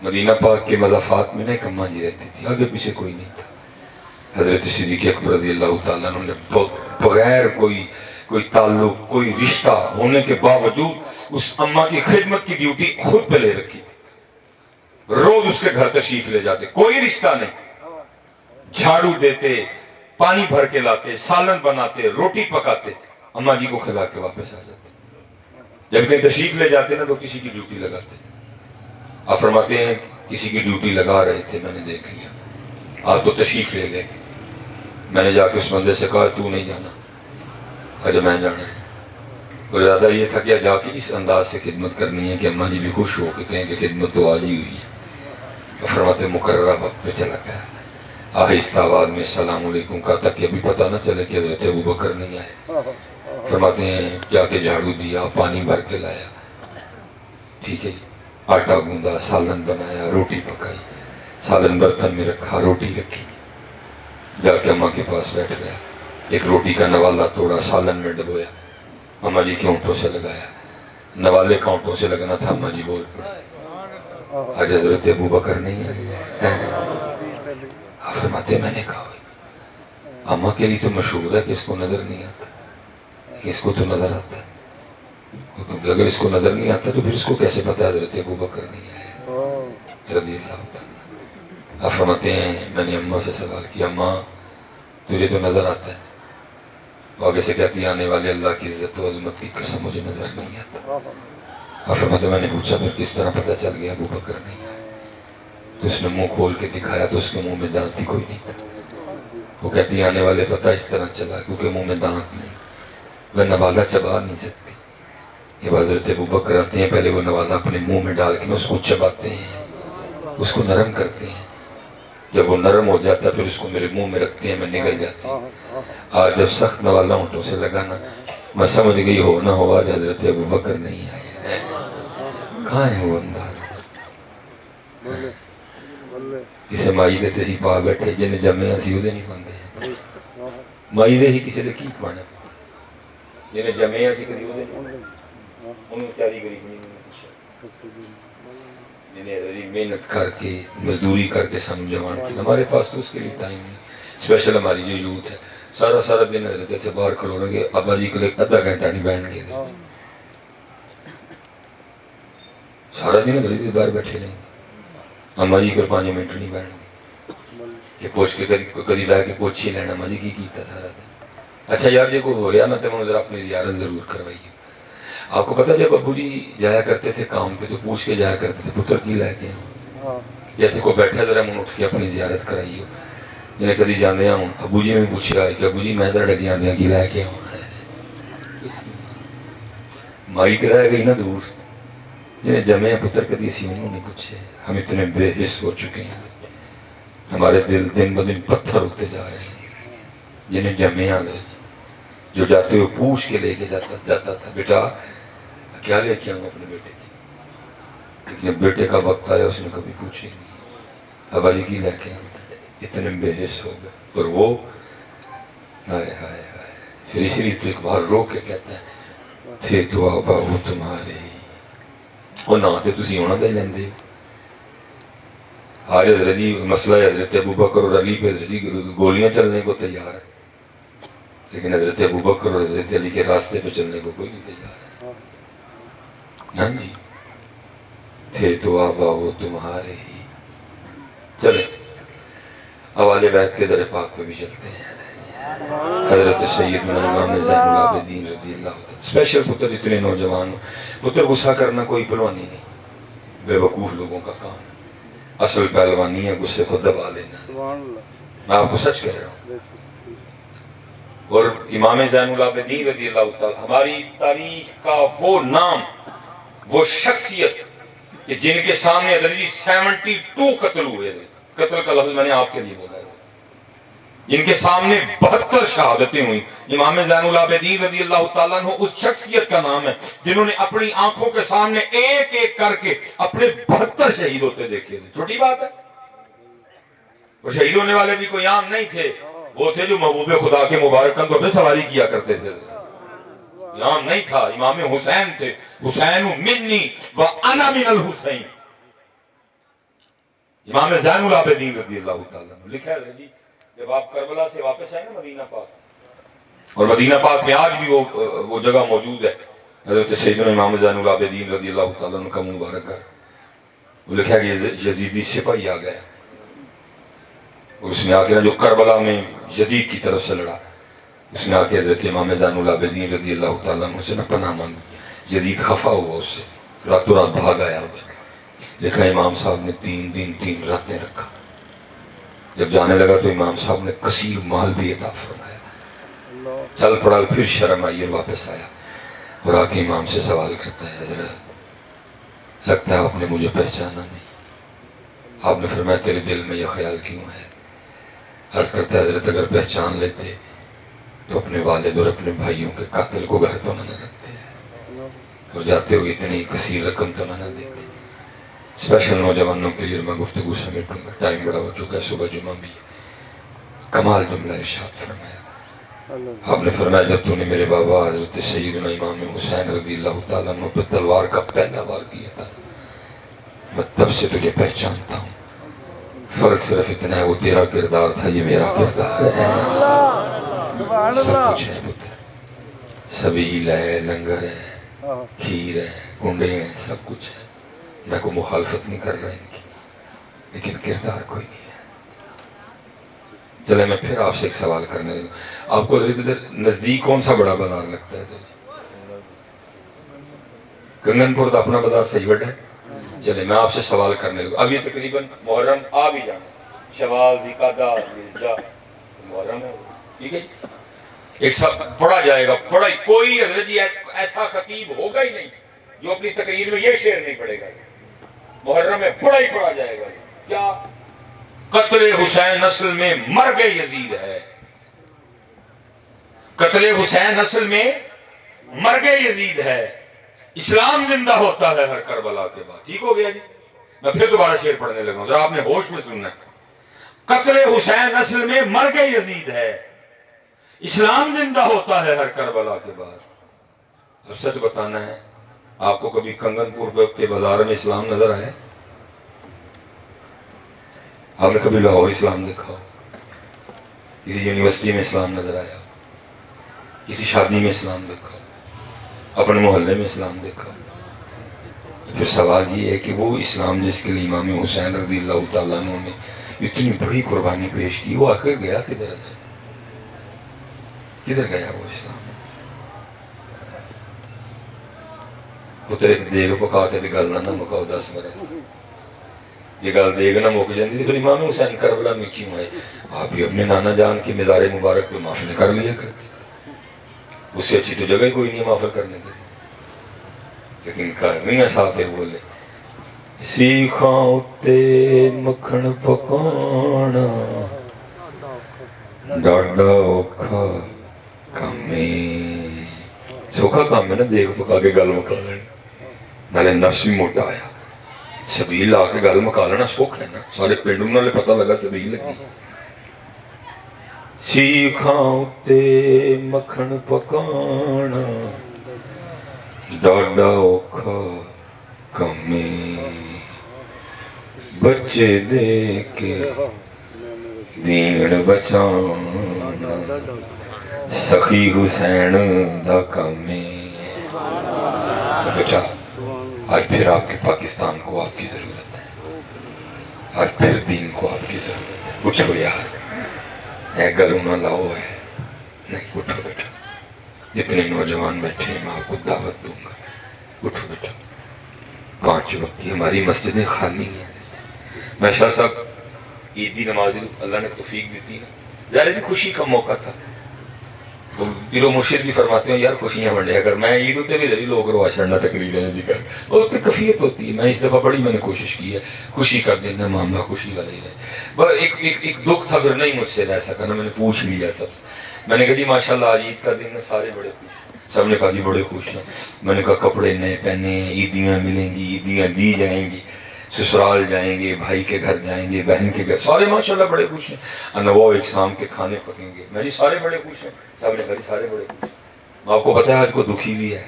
مدینہ پاک کے مضافات میں ایک اماں جی رہتی تھی، آگے پیچھے کوئی نہیں تھا۔ حضرت صدیق اکبر رضی اللہ تعالیٰ عنہ نے بغیر کوئی تعلق، کوئی رشتہ ہونے کے باوجود اس اماں کی خدمت کی ڈیوٹی خود پہ لے رکھی تھی۔ روز اس کے گھر تشریف لے جاتے، کوئی رشتہ نہیں، جھاڑو دیتے، پانی بھر کے لاتے، سالن بناتے، روٹی پکاتے، اماں جی کو کھلا کے واپس آ جاتے۔ جب کہیں تشریف لے جاتے نا تو کسی کی ڈیوٹی لگاتے۔ آپ فرماتے ہیں کسی کی ڈیوٹی لگا رہے تھے، میں نے دیکھ لیا، آپ تو تشریف لے گئے، میں نے جا کے اس بندے سے کہا تو نہیں جانا، آج میں جانا ہے۔ اور ارادہ یہ تھا کہ جا کے اس انداز سے خدمت کرنی ہے کہ اماں جی بھی خوش ہو کے کہیں کہ خدمت تو آج ہی ہوئی ہے۔ فرماتے مقررہ وقت پہ چلا گیا، آہستہ آواز میں السلام علیکم کہا تک کہ ابھی پتہ نہ چلے کہ حضرت ابوبکر نہیں آئے۔ فرماتے ہیں جا کے جھاڑو دیا، پانی بھر کے لایا، ٹھیک ہے جی، آٹا گوندا، سالن بنایا، روٹی پکائی، سالن برتن میں رکھا، روٹی رکھی، جا کے اماں کے پاس بیٹھ گیا، ایک روٹی کا نوالا توڑا، سالن میں ڈبویا، اماں جی کے ہونٹوں سے لگایا، نوالے کا ہونٹوں سے لگنا تھا، اماں جی بول پڑے آج حضرت ابوبکر نہیں آئے۔ فرماتے میں نے کہا اماں کے لیے تو مشہور ہے کہ اس کو نظر نہیں آتا، اس کو تو نظر آتا ہے، کیونکہ اگر اس کو نظر نہیں آتا تو پھر اس کو کیسے پتا حضرت ابوبکر نہیں آئے رضی اللہ تعالیٰ۔ آپ فرماتے ہیں میں نے اماں سے سوال کیا، اماں تجھے تو نظر آتا ہے؟ آگے سے کہتی آنے والے اللہ کی عزت و عظمت کی قسم مجھے نظر نہیں آتا۔ آپ فرماتے میں نے پوچھا پھر کس طرح پتہ چل گیا ابوبکر نہیں آئے؟ تو اس نے منہ کھول کے دکھایا تو اس کے منہ میں دانت ہی کوئی نہیں تھا۔ وہ کہتی آنے والے پتہ اس طرح چلا کیونکہ منہ میں دانت نہیں، وہ نوالا چبا نہیں سکتی۔ جب حضرت ابوبکر آتے ہیں پہلے وہ نوالا اپنے منہ میں ڈال کے اس کو چباتے ہیں، اس کو نرم کرتے ہیں، جب وہ نرم ہو جاتا ہے پھر اس کو میرے منہ میں رکھتے ہیں، میں نگل جاتی ہوں۔ آج جب سخت نوالا ہونٹوں سے لگانا میں سمجھ گئی ہو نہ ہو آج حضرت ابوبکر نہیں آئے ہیں، کہاں ہے وہ انداز؟ کسے مائی دے تے سی پا بیٹھے جنہیں جمعے اسی ادھے نہیں پاندے ہیں، مائی دے ہی کسے دے کی پانا جنہیں جمعے اسی کدی ادھے نہیں، انہوں چاری غریب نہیں جنہیں محنت کر کے مزدوری کر کے سامنے جوان کی، ہمارے پاس تو اس کے لیے ٹائم نہیں۔ اسپیشل ہماری جو یوتھ ہے سارا دن حضرت سے باہر کھڑو رہے گے، ابا جی کے لیے آدھا گھنٹہ نہیں بیٹھ گئے، سارا دن حضرت سے باہر بیٹھے رہیں گے، اماں جی کو 5 منٹ نہیں بیٹھ گئے کہ پوچھ کے کدی بہ کے پوچھ ہی لینا اماں جی کی کیتا سارا دن۔ اچھا یار جی کو ہویا نہ تو ذرا اپنی زیارت ضرور کروائی۔ آپ کو پتہ جب ابو جی جایا کرتے تھے کام پہ تو پوچھ کے جایا کرتے تھے پتر کی لے کے آؤں، جیسے کوئی بیٹھا ذرا من اٹھ کے اپنی زیارت کرائی ہو، جنہیں کدی جانے ہوں ابو جی نے پوچھا کہ ابو جی میں تھوڑے دیا دیا کی لے کے آؤں، مائی کرائے گئی نا دور، جنہیں جمعے پتر کدی اسی انہوں نے پوچھے۔ ہم اتنے بے حس ہو چکے ہیں، ہمارے دل دن بدن پتھر ہوتے جا رہے ہیں، جنہیں جمعے آگے جو جاتے ہوئے پوچھ کے لے کے جاتا تھا بیٹا کیا لے کے آؤں اپنے بیٹے کی، لیکن بیٹے کا وقت آیا اس نے کبھی پوچھے نہیں، ابا جی کی لے کے آؤں، اتنے بے حس ہو گئے۔ اور وہ ہائے ہائے ہائے، پھر اسی لیے تو ایک بار رو کے کہتا ہے تھے تو آبا وہ تمہارے اور نہ تے تسی ہونا دے لیندے۔ آج حضرت جی مسئلہ ہے حضرت ابوبکر اور علی پہ حضرت جی گولیاں چلنے کو تیار ہے، لیکن حضرت ابوبکر اور حضرت علی کے راستے پہ چلنے کو کوئی نہیں تیار ہے۔ ہاں جی تھے تو آبا وہ تمہارے ہی۔ چلیں حوالے بیت کے در پاک پہ بھی چلتے ہیں۔ حضرت سیدنا امام زین العابدین رضی اللہ عنہ، اسپیشل پتر جتنے نوجوان ہو، پتر غصہ کرنا کوئی پہلوانی نہیں، بے وقوف لوگوں کا کام ہے، اصل پہلوانی ہے غصے کو دبا لینا، میں آپ کو سچ کہہ رہا ہوں۔ اور امام زین العابدین رضی اللہ تعالیٰ ہماری تاریخ کا وہ نام، وہ شخصیت کہ جن کے سامنے حضرت جی 72 قتل ہوئے تھے، قتل کا لفظ میں نے آپ کے لیے بولا ہے، جن کے سامنے 72 شہادتیں ہوئیں، امام زین العابدین رضی اللہ تعالیٰ عنہ اس شخصیت کا نام ہے جنہوں نے اپنی آنکھوں کے سامنے ایک ایک کر کے اپنے 72 شہید ہوتے دیکھے تھے۔ چھوٹی بات ہے، اور شہید ہونے والے بھی کوئی عام نہیں تھے، وہ تھے جو محبوب خدا کے مبارک کندھوں پہ سواری کیا کرتے تھے، عام نہیں تھا۔ امام حسین تھے، حسین منی و انا من الحسین، امام زین العابدین رضی اللہ تعالیٰ عنہ لکھا ہے جی، جب آپ کربلا سے واپس آئے نا مدینہ پاک، اور مدینہ پاک میں آج بھی وہ جگہ موجود ہے، حضرت سیدنا امام زین العابدین رضی اللہ تعالیٰ عنہ کا مبارک گھر، وہ لکھا ہے کہ یزیدی سپاہی آ گیا، اس نے آ کے جو کربلا میں یزید کی طرف سے لڑا، اس نے آ کے حضرت امام زین العابدین رضی اللہ تعالیٰ عنہ سے پناہ مانگی، یزید خفا ہوا اس سے، راتوں رات بھاگ آیا ادھر، دیکھا امام صاحب نے 3 دن 3 راتیں رکھا، جب جانے لگا تو امام صاحب نے کثیر مال بھی عطا فرمایا، چل پڑا، پھر شرم آئی اور واپس آیا، اور آ کے امام سے سوال کرتا ہے، حضرت لگتا ہے آپ نے مجھے پہچانا نہیں، آپ نے فرمایا تیرے دل میں یہ خیال کیوں ہے؟ عرض کرتا ہے حضرت اگر پہچان لیتے تو اپنے والد اور اپنے بھائیوں کے قاتل کو گھر تو نہ رکھتے، اور جاتے ہوئے اتنی کثیر رقم تو نہ دیتے۔ اسپیشل نوجوانوں کے لیے میں گفتگو سمیٹوں گا، ٹائم بڑا ہو چکا ہے، صبح جمعہ بھی ہے۔ کمال جملہ ارشاد فرمایا، آپ نے فرمایا جب تو نے میرے بابا حضرت سیدنا امام حسین رضی اللہ تعالیٰ عنہ پہ تلوار کا پہلا وار کیا تھا، میں تب سے تجھے پہچانتا ہوں، فرق صرف اتنا ہے وہ تیرا کردار تھا، یہ میرا کردار ہے، سب کچھ ہے پتر، سبیل ہے، لنگر ہے، کھیر ہے، کنڈے ہیں، سب کچھ ہے، میں کوئی مخالفت نہیں کر رہا ان کی، لیکن کردار کوئی نہیں ہے۔ چلے میں پھر آپ سے ایک سوال کرنے لگا، آپ کو ادھر نزدیک کون سا بڑا بازار لگتا ہے؟ کنگن پور کا اپنا بازار صحیح بڑا ہے؟ چلے میں آپ سے سوال کرنے لگا، اب یہ تقریباً محرم آ بھی جانا، شوال ذیقعدہ ذوالحجہ محرم ہے، ٹھیک ہے، ایک سب پڑھا جائے گا، پڑھا کوئی حضرت جی ایسا خطیب ہوگا ہی نہیں جو اپنی تقریر میں یہ شعر نہیں پڑھے گا، محرم میں پڑھا ہی پڑھا جائے گا، کیا قتل حسین نسل میں مر گئے یزید ہے، قتل حسین نسل میں مر گئے یزید ہے، اسلام زندہ ہوتا ہے ہر کربلا کے بعد۔ ٹھیک ہو گیا جی، میں پھر دوبارہ شعر پڑھنے لگا ہوں، ذرا آپ نے ہوش میں سننا ہے، قتل حسین نسل میں مر گئے یزید ہے، اسلام زندہ ہوتا ہے ہر کربلا کے بعد۔ اب سچ بتانا ہے، آپ کو کبھی کنگن پور کے بازار میں اسلام نظر آیا؟ آپ نے کبھی لاہور اسلام دیکھا ہو؟ کسی یونیورسٹی میں اسلام نظر آیا ہو؟ کسی شادی میں اسلام دیکھا ہو؟ اپنے محلے میں اسلام دیکھا ہو؟ پھر سوال یہ ہے کہ وہ اسلام جس کے لیے امام حسین رضی اللہ تعالیٰ عنہ نے اتنی بڑی قربانی پیش کی، وہ آخر گیا کدھر ہے؟ کدھر گیا وہ اسلام؟ پتر ایک دیگ پکا کے دی گل نہ مکاؤ 10 مرے، یہ گل دیگ نہ مک جاندی تھی، پھر امام حسین کربلا میں کیوں آئے؟ آپ بھی اپنے نانا جان کے مزار مبارک پہ محفل کر لیا کرتے، اس سے اچھی تو جگہ ہی کوئی نہیں محفل کرنے کے، لیکن میاں صاحب پھر بولے سیکھاں اتے مکھن پکانا ڈاڈا اوکھا کام ہے، سوکھا کام ہے نا دیگ پکا کے گل مکا لینا، نالے نفس بھی موٹا آیا، سبیل آ کے گل مکا لینا سوکھ ہے نا، سارے پنڈوں نالے پتہ لگا سبیل لگی۔ سیکھاں تے مکھن پکانا ڈاڈا اوکھا کمے، بچے دے کے دین بچانا سخی حسین دا کمے۔ بیٹا آج پھر آپ کے پاکستان کو آپ کی ضرورت ہے، آج پھر دین کو آپ کی ضرورت ہے، اٹھو یار، اے گلوں نہ لاؤ ہے، نہیں اٹھو بیٹا، جتنے نوجوان بیٹھے ہیں میں آپ کو دعوت دوں گا، اٹھو بیٹا، 5 وقت کی ہماری مسجدیں خالی ہیں۔ میں شاہ صاحب عید کی نماز اللہ نے توفیق دیتی ہے، ظاہر بھی خوشی کا موقع تھا، پیر و مرشد بھی فرماتے ہیں یار خوشیاں بڑھے، اگر میں عید ہوتے بھی ذریعے لوگ روا چڑھنا تقریر ہے دی کر، اور اتنی کفیت ہوتی ہے، میں اس دفعہ بڑی میں نے کوشش کی ہے، خوشی کا دن ہے، معاملہ خوشی والا ہی رہے، بس ایک دکھ تھا پھر نہیں مجھ سے رہ سکا نا، میں نے پوچھ لیا سب سے، میں نے کہا جی ماشاءاللہ آج عید کا دن ہے، سارے بڑے خوش، سب نے کہا جی بڑے خوش ہیں، میں نے کہا کپڑے نئے پہنے، عیدیاں ملیں گی، عیدیاں دی جائیں گی، سسرال جائیں گے، بھائی کے گھر جائیں گے، بہن کے گھر، سارے ماشاءاللہ بڑے خوش ہیں، انواع اقسام کے کھانے پکیں گے، میں جی سارے بڑے خوش ہیں، سب نے کہا جی سارے بڑے خوش ہیں۔ آپ کو پتہ ہے آج کو دکھی بھی ہے،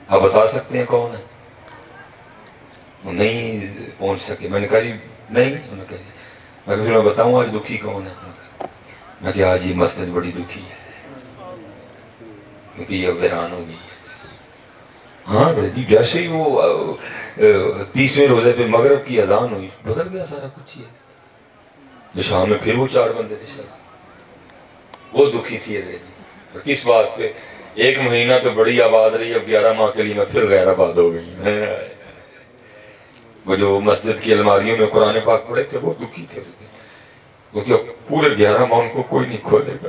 آپ بتا سکتے ہیں کون ہے؟ وہ نہیں پہنچ سکے، میں نے کہا جی نہیں. انہوں نے کہا میں پھر میں بتاؤں آج دکھی کون ہے. میں کہ آج یہ مسجد بڑی دکھی ہے کیونکہ یہ ویران ہو گئی ہے. ہاں جی جیسے ہی وہ 30ویں روزے پہ مغرب کی اذان ہوئی بدل گیا سارا کچھ. ہی جو شام میں پھر وہ 4 بندے تھے شاید وہ دکھی تھی. اور کس بات پہ؟ 1 مہینہ تو بڑی آباد رہی، اب 11 ماہ کے لیے میں پھر غیر آباد ہو گئی. وہ جو مسجد کی الماریوں میں قرآن پاک پڑھے تھے وہ دکھی تھے کیونکہ پورے 11 ماہ ان کو کوئی نہیں کھولے گا.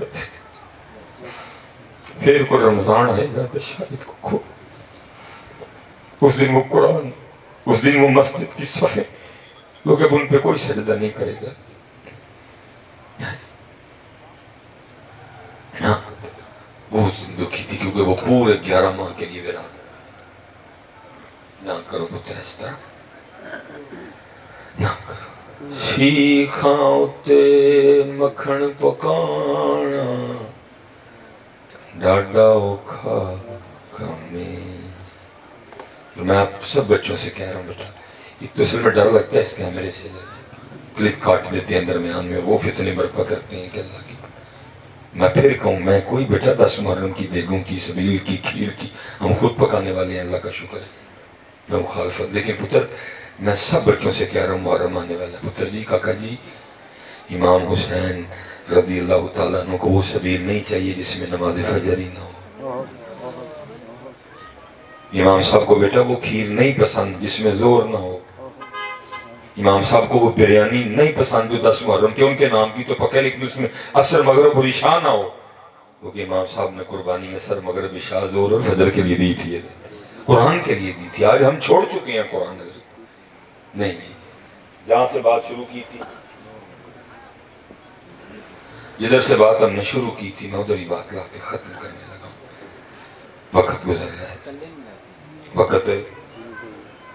پھر کوئی رمضان آئے گا تو شاید کو کھول. اس دن وہ قرآن، اس دن وہ مسجد کی صفیں لوگ اب ان پہ کوئی سجدہ نہیں کرے گا. بہت دکھی تھی کیونکہ وہ پورے 11 ماہ کے لیے ویران. نہ کرو پتر اس طرح نہ کرو. شیخاں تے مکھن پکانا ڈاڈا اوکھا کمے. میں آپ سب بچوں سے کہہ رہا ہوں بیٹا، ایک تو اصل میں ڈر لگتا ہے اس کیمرے سے، کلپ کاٹ دیتے ہیں درمیان میں، وہ فتنے برپا کرتے ہیں کہ اللہ کی. میں پھر کہوں میں کوئی بیٹا 10 محرم کی دیگوں کی سبیل کی کھیر کی ہم خود پکانے والے ہیں، اللہ کا شکر ہے. میں مخالفت، لیکن پتر میں سب بچوں سے کہہ رہا ہوں محرم آنے والا پتر جی، کاکا جی، امام حسین رضی اللہ تعالیٰ عنہ کو وہ سبیل نہیں چاہیے جس میں نماز فجر ہی نہ ہو. امام صاحب کو بیٹا وہ کھیر نہیں پسند جس میں زور نہ ہو. امام صاحب کو وہ بریانی نہیں پسند جو 10 محرم کے ان کے نام کی تو پکے لیکن اس میں عصر مغرب اور عشاء نہ ہو. کیونکہ امام صاحب نے قربانی عصر مغرب عشاء زور اور فجر کے لیے دی تھی، قرآن کے لیے دی تھی. آج ہم چھوڑ چکے ہیں قرآن. نہیں جی، جہاں سے بات شروع کی تھی، جدھر سے بات ہم نے شروع کی تھی، میں ادھر ہی بات لا کے ختم کرنے لگا ہوں. وقت گزر رہا ہے، وقت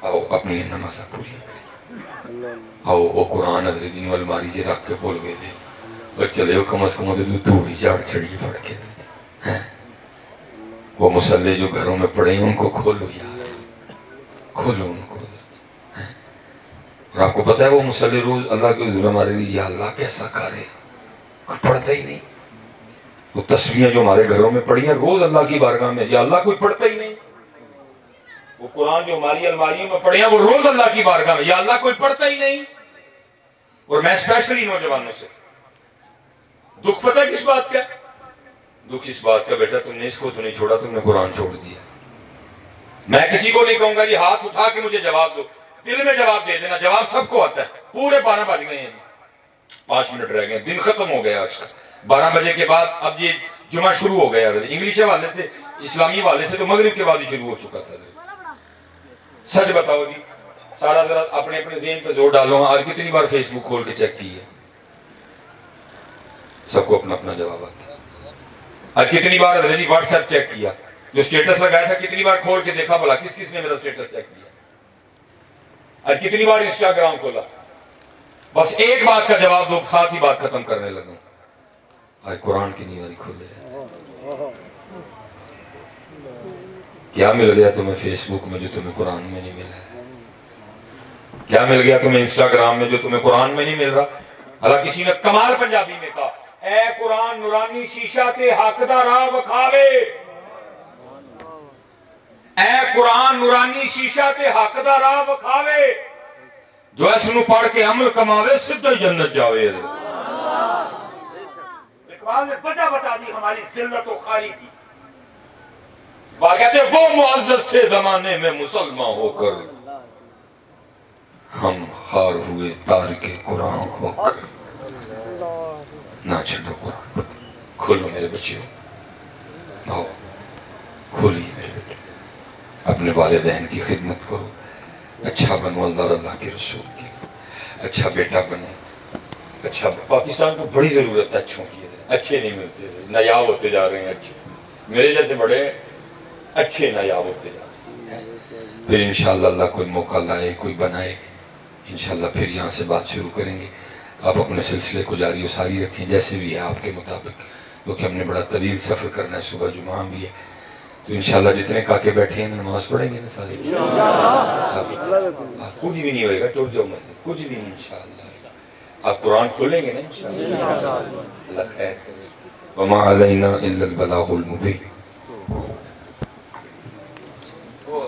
آؤ اپنی نماز پوری کریں. آؤ وہ قرآن حضرت جنہوں الماری سے رکھ کے بھول گئے تھے اور چلے ہو کم از کم تھوڑی چاڑ چڑی پڑھ کے. وہ مسلح جو گھروں میں پڑے ہیں ان کو کھولو یار، کھولو ان کو. اور آپ کو پتہ ہے وہ مسلح روز اللہ کے حضور ہمارے لیے یا اللہ کیسا کارے کوئی پڑھتا ہی نہیں. وہ تسبیحیں جو ہمارے گھروں میں پڑھی ہیں روز اللہ کی بارگاہ میں یا اللہ کوئی پڑھتا ہی نہیں. وہ قرآن جو ہماری الماریوں میں پڑھے ہیں وہ روز اللہ کی بارگاہ میں یا اللہ کوئی پڑھتا ہی نہیں. اور میں اسپیشلی نوجوانوں سے دکھ پتہ کس بات کا؟ دکھ اس بات کا بیٹا تم نے اس کو تو نہیں چھوڑا، تم نے قرآن چھوڑ دیا. میں کسی کو نہیں کہوں گا جی ہاتھ اٹھا کے مجھے جواب دو، دل میں جواب دے دینا. جواب سب کو آتا ہے. پورے 12 بج گئے ہیں، 5 منٹ رہ گئے، دن ختم ہو گیا آج کا. 12 بجے کے بعد اب یہ جمعہ شروع ہو گیا. انگلش والے سے اسلامی والے سے تو مغرب کے بعد ہی شروع ہو چکا تھا. سچ بتاؤ جی، سارا ذرا اپنے اپنے ذہن پہ زور ڈالو. آج کتنی بار فیس بک کھول کے چیک کی ہے؟ سب کو اپنا اپنا جواب آتا ہے. آج کتنی بار واٹس ایپ چیک کیا؟ جو سٹیٹس لگایا تھا کتنی بار کھول کے دیکھا بھلا کس کس نے میرا سٹیٹس چیک کیا؟ آج کتنی بار انسٹاگرام کھولا؟ بس ایک بات کا جواب دو، ساتھ ہی بات ختم کرنے لگا. آج قرآن کی نیواری کھولے. کیا مل گیا تمہیں فیس بک میں جو تمہیں قرآن میں نہیں ملا ہے؟ کیا مل گیا تمہیں انسٹاگرام میں جو تمہیں قرآن میں نہیں مل رہا؟ اللہ کسی نے کمال پنجابی میں کہا، اے قرآن نورانی شیشہ تے حق دا راہ وکھاوے. اے قرآن نورانی شیشہ تے حق دا راہ وکھاوے، جو اس نو پڑھ کے عمل کماوے سدھا جنت جاوے. اقبال نے وجہ بتا دی ہماری ذلت و خاری کی. کہتے وہ معزز تھے زمانے میں مسلمان ہو کر، ہم خار ہوئے تارک قرآن ہو کر. نہ چھڑو قرآن. کھولو میرے بچیوں، آؤ کھولیے میرے بیٹے. اپنے والدین کی خدمت کرو، اچھا بنو اللہ اور اللہ کے رسول کی، اچھا بیٹا بنو. اچھا پاکستان کو بڑی ضرورت ہے اچھوں کی. اچھے نہیں ملتے، نایاب ہوتے جا رہے ہیں. اچھے میرے جیسے بڑے اچھے نایاب ہوتے جا رہے ہیں. پھر انشاءاللہ اللہ کوئی موقع لائے، کوئی بنائے، انشاءاللہ پھر یہاں سے بات شروع کریں گے. آپ اپنے سلسلے کو جاری و ساری رکھیں جیسے بھی ہے آپ کے مطابق، کیونکہ ہم نے بڑا طویل سفر کرنا ہے. صبح جمعہ بھی ہے تو انشاءاللہ جتنے کاکے بیٹھے ہیں نماز پڑھیں گے نا سارے؟ کچھ بھی نہیں ہوئے گا، ٹوٹ جاؤں میں سے، کچھ بھی نہیں انشاءاللہ۔ آپ قرآن کھولیں گے نا انشاءاللہ؟ اللہ خیر کرے۔ وَمَا عَلَيْنَا إِلَّا الْبَلَاغُ الْمُبِينُ۔